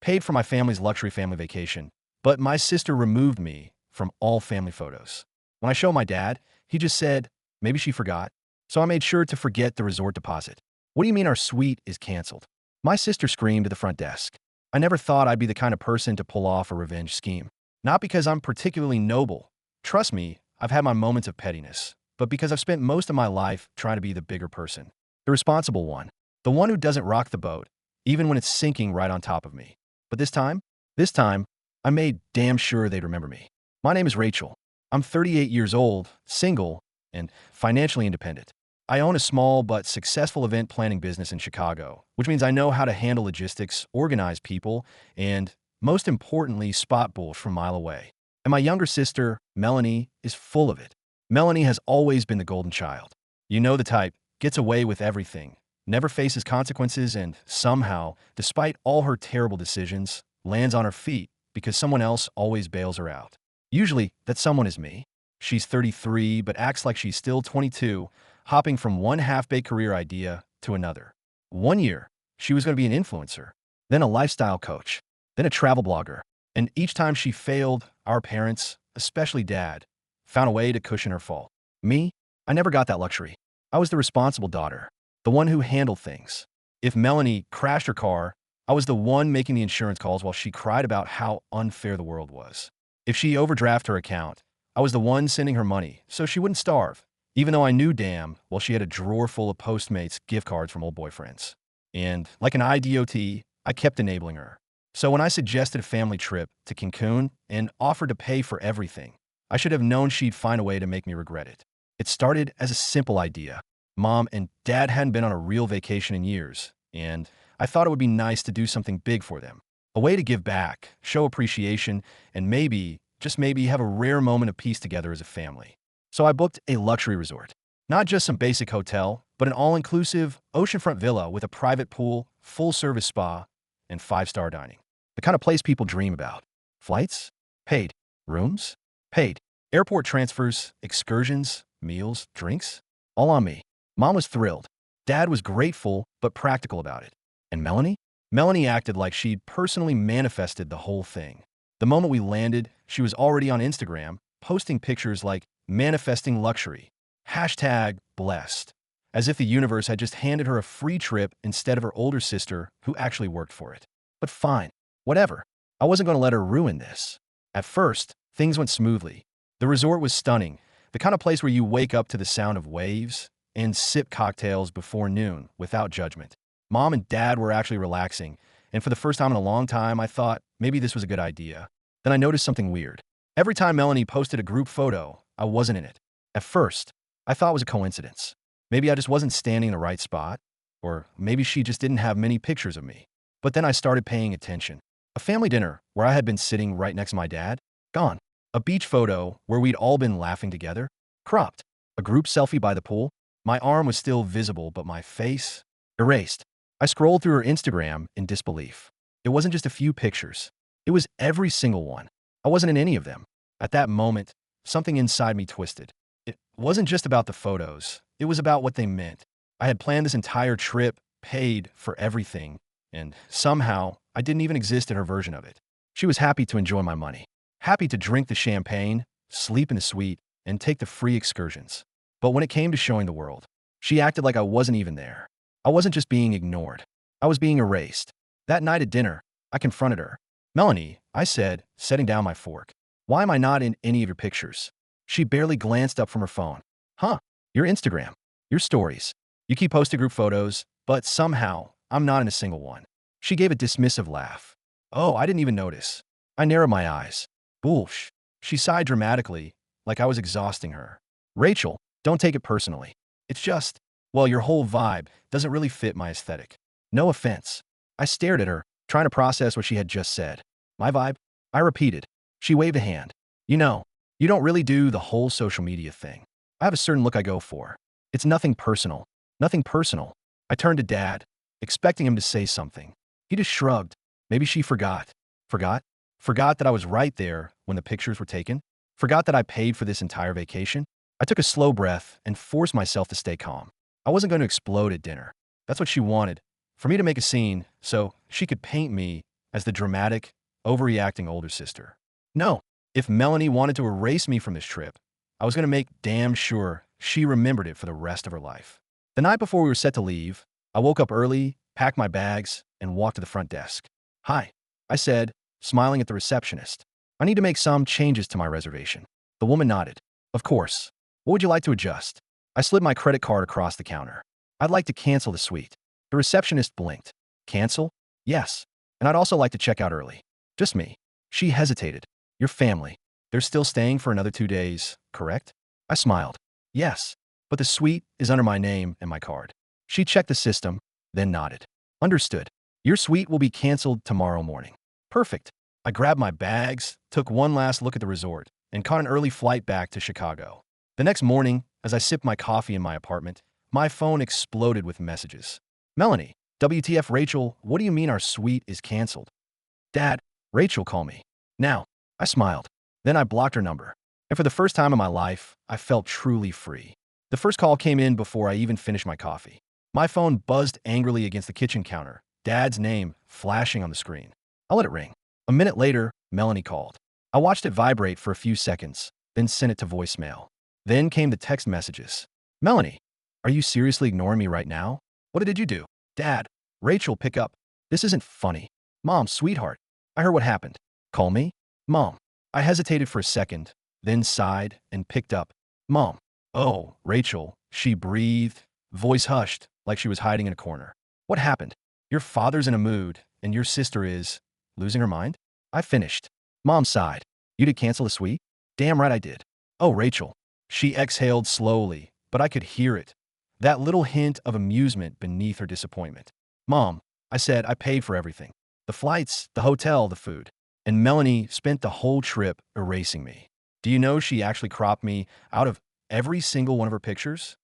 paid for my family's luxury family vacation, but my sister removed me from all family photos. When I showed my dad, he just said, maybe she forgot. So I made sure to forget the resort deposit. What do you mean our suite is canceled? My sister screamed at the front desk. I never thought I'd be the kind of person to pull off a revenge scheme. Not because I'm particularly noble. Trust me, I've had my moments of pettiness, but because I've spent most of my life trying to be the bigger person, the responsible one, the one who doesn't rock the boat, even when it's sinking right on top of me. But this time, I made damn sure they'd remember me. My name is Rachel. I'm 38 years old, single, and financially independent. I own a small but successful event planning business in Chicago, which means I know how to handle logistics, organize people, and, most importantly, spot bulls from a mile away. And my younger sister, Melanie, is full of it. Melanie has always been the golden child. You know the type, gets away with everything, never faces consequences, and somehow, despite all her terrible decisions, lands on her feet because someone else always bails her out. Usually, that someone is me. She's 33, but acts like she's still 22, hopping from one half-baked career idea to another. One year, she was going to be an influencer, then a lifestyle coach, then a travel blogger. And each time she failed, our parents, especially Dad, found a way to cushion her fall. Me, I never got that luxury. I was the responsible daughter, the one who handled things. If Melanie crashed her car, I was the one making the insurance calls while she cried about how unfair the world was. If she overdrafted her account, I was the one sending her money so she wouldn't starve, even though I knew damn well she had a drawer full of Postmates gift cards from old boyfriends. And like an idiot, I kept enabling her. So when I suggested a family trip to Cancun and offered to pay for everything, I should have known she'd find a way to make me regret it. It started as a simple idea. Mom and Dad hadn't been on a real vacation in years, and I thought it would be nice to do something big for them. A way to give back, show appreciation, and maybe, just maybe, have a rare moment of peace together as a family. So I booked a luxury resort. Not just some basic hotel, but an all-inclusive oceanfront villa with a private pool, full-service spa, and 5-star dining. The kind of place people dream about. Flights? Paid. Rooms? Paid. Airport transfers, excursions, meals, drinks? All on me. Mom was thrilled. Dad was grateful, but practical about it. And Melanie? Melanie acted like she'd personally manifested the whole thing. The moment we landed, she was already on Instagram, posting pictures like manifesting luxury, #blessed, as if the universe had just handed her a free trip instead of her older sister who actually worked for it. But fine, whatever. I wasn't going to let her ruin this. At first, things went smoothly. The resort was stunning, the kind of place where you wake up to the sound of waves and sip cocktails before noon without judgment. Mom and Dad were actually relaxing, and for the first time in a long time, I thought maybe this was a good idea. Then I noticed something weird. Every time Melanie posted a group photo, I wasn't in it. At first, I thought it was a coincidence. Maybe I just wasn't standing in the right spot, or maybe she just didn't have many pictures of me. But then I started paying attention. A family dinner where I had been sitting right next to my dad, gone. A beach photo where we'd all been laughing together, cropped. A group selfie by the pool. My arm was still visible, but my face, erased. I scrolled through her Instagram in disbelief. It wasn't just a few pictures. It was every single one. I wasn't in any of them. At that moment, something inside me twisted. It wasn't just about the photos. It was about what they meant. I had planned this entire trip, paid for everything, and somehow I didn't even exist in her version of it. She was happy to enjoy my money, happy to drink the champagne, sleep in the suite, and take the free excursions. But when it came to showing the world, she acted like I wasn't even there. I wasn't just being ignored. I was being erased. That night at dinner, I confronted her. "Melanie," I said, setting down my fork, "why am I not in any of your pictures?" She barely glanced up from her phone. "Huh, your Instagram, your stories. You keep posting group photos, but somehow I'm not in a single one." She gave a dismissive laugh. "Oh, I didn't even notice." I narrowed my eyes. "Bullsh." She sighed dramatically, like I was exhausting her. "Rachel, don't take it personally. It's just, well, your whole vibe doesn't really fit my aesthetic. No offense." I stared at her, trying to process what she had just said. "My vibe?" I repeated. She waved a hand. "You know, you don't really do the whole social media thing. I have a certain look I go for. It's nothing personal. Nothing personal." I turned to Dad, expecting him to say something. He just shrugged. Maybe she forgot. Forgot? Forgot that I was right there when the pictures were taken? Forgot that I paid for this entire vacation? I took a slow breath and forced myself to stay calm. I wasn't going to explode at dinner. That's what she wanted, for me to make a scene so she could paint me as the dramatic, overreacting older sister. No, if Melanie wanted to erase me from this trip, I was going to make damn sure she remembered it for the rest of her life. The night before we were set to leave, I woke up early, packed my bags, and walked to the front desk. "Hi," I said, smiling at the receptionist. "I need to make some changes to my reservation." The woman nodded. "Of course. What would you like to adjust?" I slid my credit card across the counter. "I'd like to cancel the suite." The receptionist blinked. "Cancel?" "Yes. And I'd also like to check out early." "Just me." She hesitated. "Your family. They're still staying for another 2 days, correct?" I smiled. "Yes. But the suite is under my name and my card." She checked the system, then nodded. "Understood. Your suite will be canceled tomorrow morning." "Perfect." I grabbed my bags, took one last look at the resort, and caught an early flight back to Chicago. The next morning, as I sipped my coffee in my apartment, my phone exploded with messages. "Melanie, WTF Rachel, what do you mean our suite is canceled?" "Dad, Rachel called me." "Now." I smiled. Then I blocked her number. And for the first time in my life, I felt truly free. The first call came in before I even finished my coffee. My phone buzzed angrily against the kitchen counter, Dad's name flashing on the screen. I let it ring. A minute later, Melanie called. I watched it vibrate for a few seconds, then sent it to voicemail. Then came the text messages. "Melanie, are you seriously ignoring me right now? What did you do?" "Dad, Rachel, pick up. This isn't funny." "Mom, sweetheart, I heard what happened." "Call me?" "Mom." I hesitated for a second, then sighed and picked up. "Mom." "Oh, Rachel," she breathed, voice hushed, like she was hiding in a corner. "What happened?" "Your father's in a mood, and your sister is losing her mind." I finished. Mom sighed. "You did cancel the suite?" "Damn right I did." "Oh, Rachel." She exhaled slowly, but I could hear it. That little hint of amusement beneath her disappointment. "Mom," I said, "I paid for everything. The flights, the hotel, the food." And Melanie spent the whole trip erasing me. Do you know she actually cropped me out of every single one of her pictures?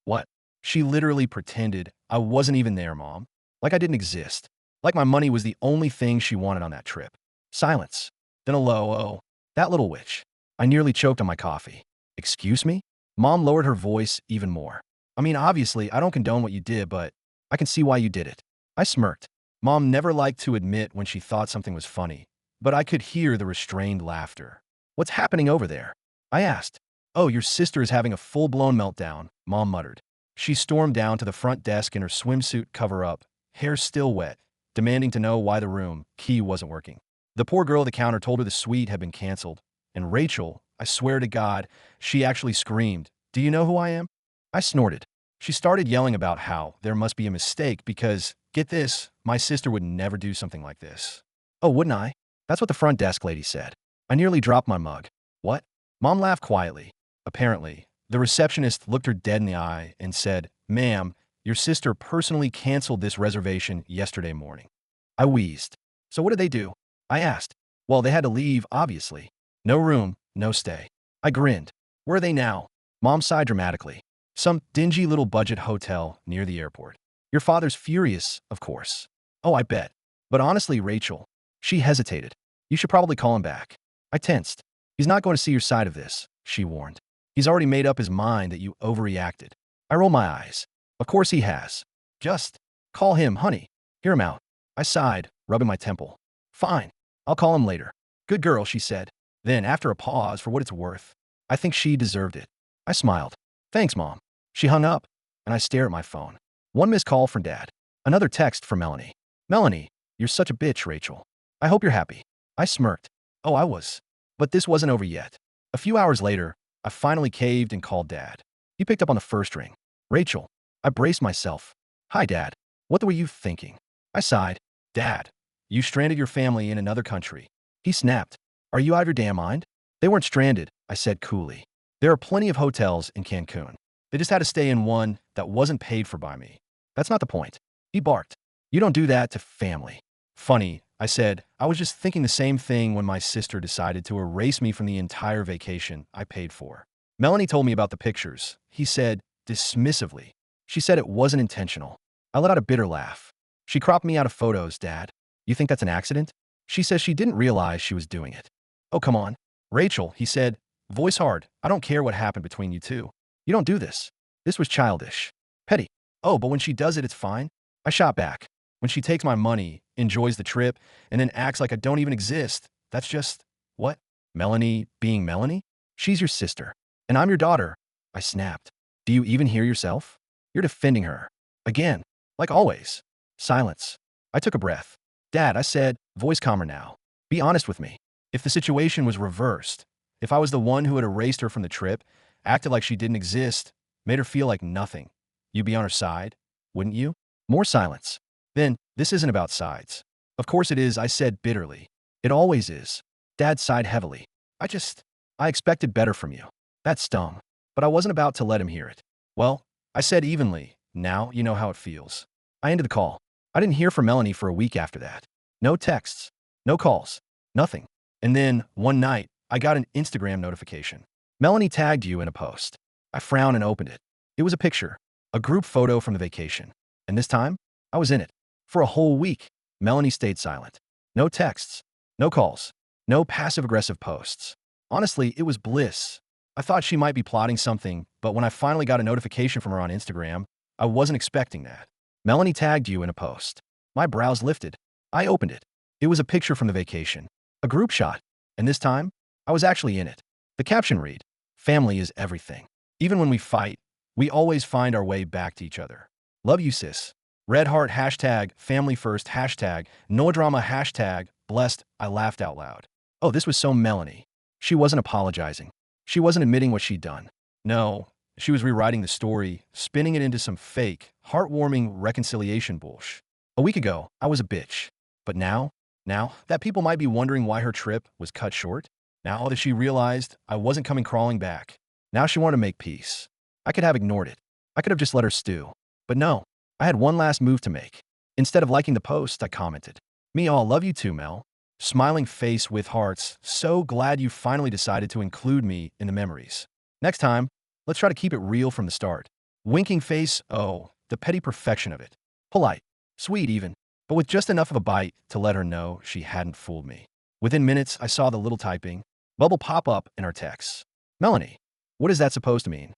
What? She literally pretended I wasn't even there, Mom. Like I didn't exist. Like my money was the only thing she wanted on that trip. Silence. Then a low, "Oh, that little witch." I nearly choked on my coffee. "Excuse me?" Mom lowered her voice even more. "I mean, obviously, I don't condone what you did, but I can see why you did it." I smirked. Mom never liked to admit when she thought something was funny, but I could hear the restrained laughter. "What's happening over there?" I asked. "Oh, your sister is having a full-blown meltdown," Mom muttered. She stormed down to the front desk in her swimsuit cover-up, hair still wet, demanding to know why the room key wasn't working. The poor girl at the counter told her the suite had been canceled, and Rachel, I swear to God, she actually screamed, "Do you know who I am?" I snorted. She started yelling about how there must be a mistake because, get this, my sister would never do something like this. "Oh, wouldn't I?" That's what the front desk lady said. I nearly dropped my mug. "What?" Mom laughed quietly. Apparently, the receptionist looked her dead in the eye and said, "Ma'am, your sister personally canceled this reservation yesterday morning." I wheezed. "So what did they do?" I asked. "Well, they had to leave, obviously. No room, no stay." I grinned. "Where are they now?" Mom sighed dramatically. "Some dingy little budget hotel near the airport." "Your father's furious, of course." "Oh, I bet. But honestly, Rachel." She hesitated. "You should probably call him back." I tensed. "He's not going to see your side of this," she warned. "He's already made up his mind that you overreacted." I rolled my eyes. "Of course he has. Just call him, honey. Hear him out." I sighed, rubbing my temple. "Fine. I'll call him later." "Good girl," she said. Then, after a pause, "For what it's worth, I think she deserved it." I smiled. "Thanks, Mom." She hung up, and I stared at my phone. One missed call from Dad. Another text from Melanie. "Melanie, you're such a bitch, Rachel. I hope you're happy." I smirked. Oh, I was. But this wasn't over yet. A few hours later, I finally caved and called Dad. He picked up on the first ring. "Rachel." I braced myself. "Hi, Dad. What were you thinking?" I sighed. "Dad, you stranded your family in another country." He snapped. "Are you out of your damn mind?" "They weren't stranded," I said coolly. "There are plenty of hotels in Cancun. They just had to stay in one that wasn't paid for by me." "That's not the point." He barked. "You don't do that to family." "Funny," I said. "I was just thinking the same thing when my sister decided to erase me from the entire vacation I paid for." Melanie told me about the pictures. He said, dismissively. She said it wasn't intentional. I let out a bitter laugh. "She cropped me out of photos, Dad. You think that's an accident?" She says she didn't realize she was doing it. "Oh, come on." "Rachel," he said, voice hard, "I don't care what happened between you two. You don't do this. This was childish. Petty." "Oh, but when she does it, it's fine." I shot back. When she takes my money, enjoys the trip, and then acts like I don't even exist, that's just, what? Melanie being Melanie? She's your sister, and I'm your daughter. I snapped. Do you even hear yourself? You're defending her. Again, like always. Silence. I took a breath. Dad, I said, voice calmer now. Be honest with me. If the situation was reversed, if I was the one who had erased her from the trip, acted like she didn't exist, made her feel like nothing, you'd be on her side, wouldn't you? More silence. Then, this isn't about sides. Of course it is, I said bitterly. It always is. Dad sighed heavily. I expected better from you. That stung. But I wasn't about to let him hear it. Well, I said evenly, now you know how it feels. I ended the call. I didn't hear from Melanie for a week after that. No texts. No calls. Nothing. And then, one night, I got an Instagram notification. Melanie tagged you in a post. I frowned and opened it. It was a picture. A group photo from the vacation. And this time, I was in it. For a whole week, Melanie stayed silent. No texts. No calls. No passive-aggressive posts. Honestly, it was bliss. I thought she might be plotting something, but when I finally got a notification from her on Instagram, I wasn't expecting that. Melanie tagged you in a post. My brows lifted. I opened it. It was a picture from the vacation. A group shot. And this time, I was actually in it. The caption read, "Family is everything. Even when we fight, we always find our way back to each other. Love you, sis. Red heart hashtag family first hashtag no drama hashtag blessed." I laughed out loud. Oh, this was so Melanie. She wasn't apologizing. She wasn't admitting what she'd done. No, she was rewriting the story, spinning it into some fake, heartwarming reconciliation bullshit. A week ago, I was a bitch. But now that people might be wondering why her trip was cut short, now that she realized I wasn't coming crawling back, now she wanted to make peace. I could have ignored it. I could have just let her stew. But no, I had one last move to make. Instead of liking the post, I commented, "Me all love you too, Mel." Smiling face with hearts, so glad you finally decided to include me in the memories. Next time, let's try to keep it real from the start. Winking face, oh, the petty perfection of it. Polite, sweet even, but with just enough of a bite to let her know she hadn't fooled me. Within minutes, I saw the little typing bubble pop up in our texts. Melanie, what is that supposed to mean?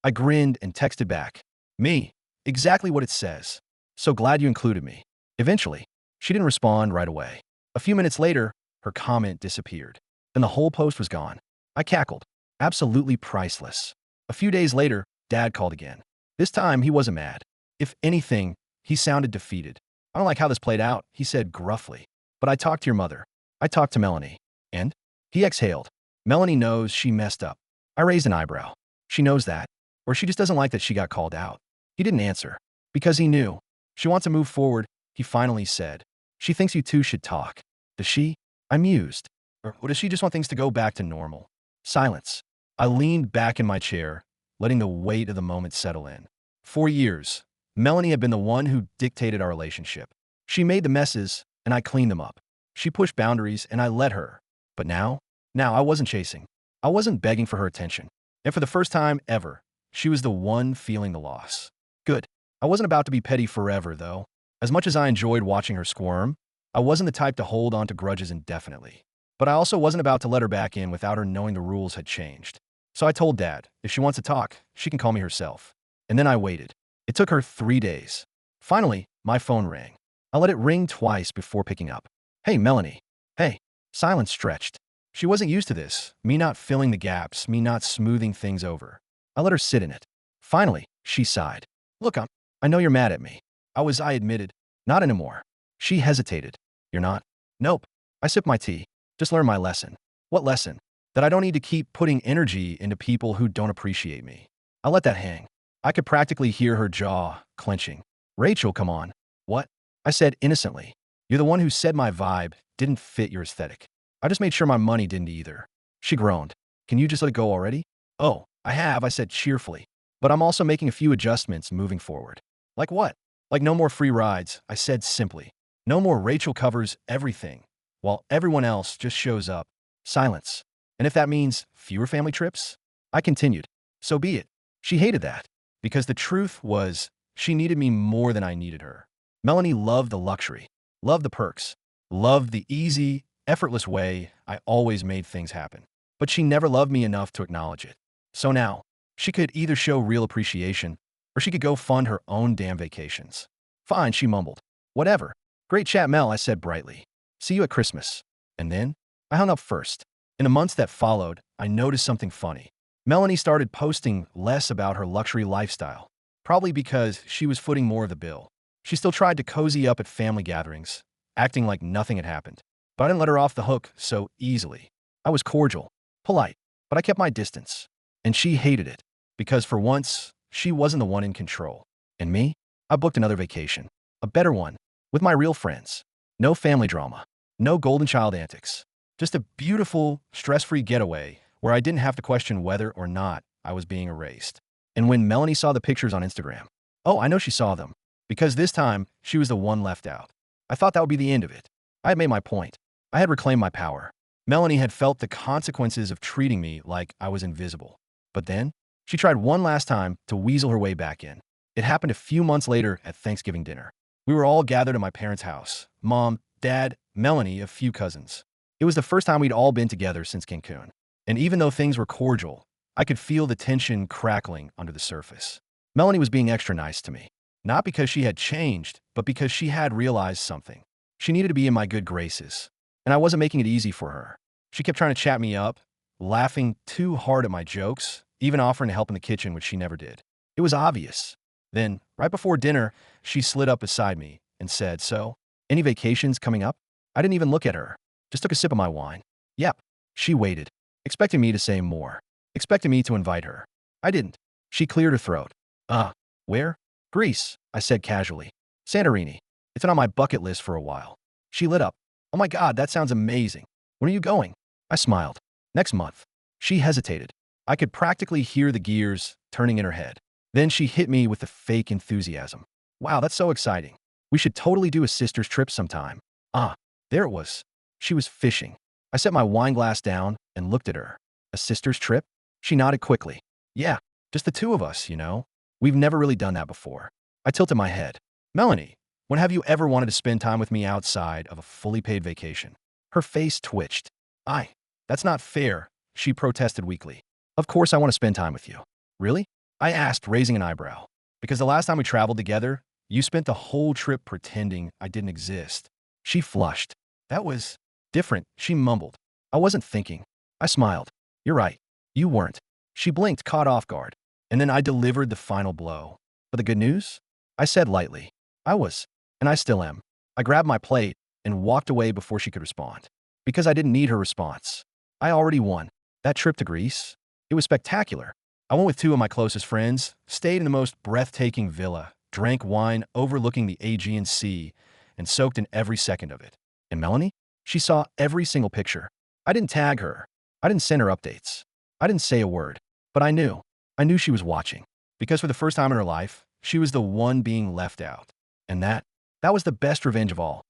I grinned and texted back, "Me, exactly what it says. So glad you included me." Eventually, she didn't respond right away. A few minutes later, her comment disappeared, and the whole post was gone. I cackled. Absolutely priceless. A few days later, Dad called again. This time, he wasn't mad. If anything, he sounded defeated. "I don't like how this played out," he said gruffly. "But I talked to your mother. I talked to Melanie." And? He exhaled. "Melanie knows she messed up." I raised an eyebrow. "She knows that? Or she just doesn't like that she got called out?" He didn't answer. Because he knew. "She wants to move forward," he finally said. "She thinks you two should talk." Does she? I mused. Or does she just want things to go back to normal? Silence. I leaned back in my chair, letting the weight of the moment settle in. For years, Melanie had been the one who dictated our relationship. She made the messes, and I cleaned them up. She pushed boundaries, and I let her. But now I wasn't chasing. I wasn't begging for her attention. And for the first time ever, she was the one feeling the loss. Good. I wasn't about to be petty forever, though. As much as I enjoyed watching her squirm, I wasn't the type to hold on to grudges indefinitely. But I also wasn't about to let her back in without her knowing the rules had changed. So I told Dad, if she wants to talk, she can call me herself. And then I waited. It took her 3 days. Finally, my phone rang. I let it ring twice before picking up. "Hey, Melanie." "Hey." Silence stretched. She wasn't used to this, me not filling the gaps, me not smoothing things over. I let her sit in it. Finally, she sighed. "Look, I know you're mad at me." I admitted. "Not anymore." She hesitated. "You're not?" "Nope." I sipped my tea. Just learned my lesson. What lesson? That I don't need to keep putting energy into people who don't appreciate me. I let that hang. I could practically hear her jaw clenching. "Rachel, come on." "What?" I said innocently. "You're the one who said my vibe didn't fit your aesthetic. I just made sure my money didn't either." She groaned. "Can you just let it go already?" "Oh, I have," I said cheerfully. "But I'm also making a few adjustments moving forward." "Like what?" "Like no more free rides," I said simply. "No more Rachel covers everything, while everyone else just shows up." Silence. "And if that means fewer family trips?" I continued. "So be it." She hated that. Because the truth was, she needed me more than I needed her. Melanie loved the luxury, loved the perks, loved the easy, effortless way I always made things happen. But she never loved me enough to acknowledge it. So now, she could either show real appreciation, or she could go fund her own damn vacations. "Fine," she mumbled. Whatever. Great chat, Mel, I said brightly. See you at Christmas. And then, I hung up first. In the months that followed, I noticed something funny. Melanie started posting less about her luxury lifestyle, probably because she was footing more of the bill. She still tried to cozy up at family gatherings, acting like nothing had happened. But I didn't let her off the hook so easily. I was cordial, polite, but I kept my distance. And she hated it, because for once, she wasn't the one in control. And me? I booked another vacation. A better one, with my real friends. No family drama. No golden child antics. Just a beautiful, stress-free getaway where I didn't have to question whether or not I was being erased. And when Melanie saw the pictures on Instagram, oh, I know she saw them, because this time she was the one left out. I thought that would be the end of it. I had made my point. I had reclaimed my power. Melanie had felt the consequences of treating me like I was invisible. But then, she tried one last time to weasel her way back in. It happened a few months later at Thanksgiving dinner. We were all gathered at my parents' house. Mom, Dad, Melanie, a few cousins. It was the first time we'd all been together since Cancun. And even though things were cordial, I could feel the tension crackling under the surface. Melanie was being extra nice to me. Not because she had changed, but because she had realized something. She needed to be in my good graces. And I wasn't making it easy for her. She kept trying to chat me up, laughing too hard at my jokes, even offering to help in the kitchen, which she never did. It was obvious. Then, right before dinner, she slid up beside me and said, "So, any vacations coming up?" I didn't even look at her. Just took a sip of my wine. Yep. She waited, expecting me to say more, expecting me to invite her. I didn't. She cleared her throat. Where? Greece, I said casually. Santorini. It's been on my bucket list for a while. She lit up. Oh my God, that sounds amazing. When are you going? I smiled. Next month. She hesitated. I could practically hear the gears turning in her head. Then she hit me with the fake enthusiasm. Wow, that's so exciting. We should totally do a sister's trip sometime. There it was. She was fishing. I set my wine glass down and looked at her. A sister's trip? She nodded quickly. Yeah, just the two of us, you know. We've never really done that before. I tilted my head. Melanie, when have you ever wanted to spend time with me outside of a fully paid vacation? Her face twitched. That's not fair, she protested weakly. Of course I want to spend time with you. Really? I asked, raising an eyebrow. Because the last time we traveled together, you spent the whole trip pretending I didn't exist. She flushed. That was different, she mumbled. I wasn't thinking. I smiled. You're right. You weren't. She blinked, caught off guard. And then I delivered the final blow. But the good news? I said lightly. I was. And I still am. I grabbed my plate and walked away before she could respond. Because I didn't need her response. I already won. That trip to Greece? It was spectacular. I went with two of my closest friends, stayed in the most breathtaking villa, drank wine overlooking the Aegean Sea, and soaked in every second of it. And Melanie? She saw every single picture. I didn't tag her. I didn't send her updates. I didn't say a word. But I knew. I knew she was watching. Because for the first time in her life, she was the one being left out. And that was the best revenge of all.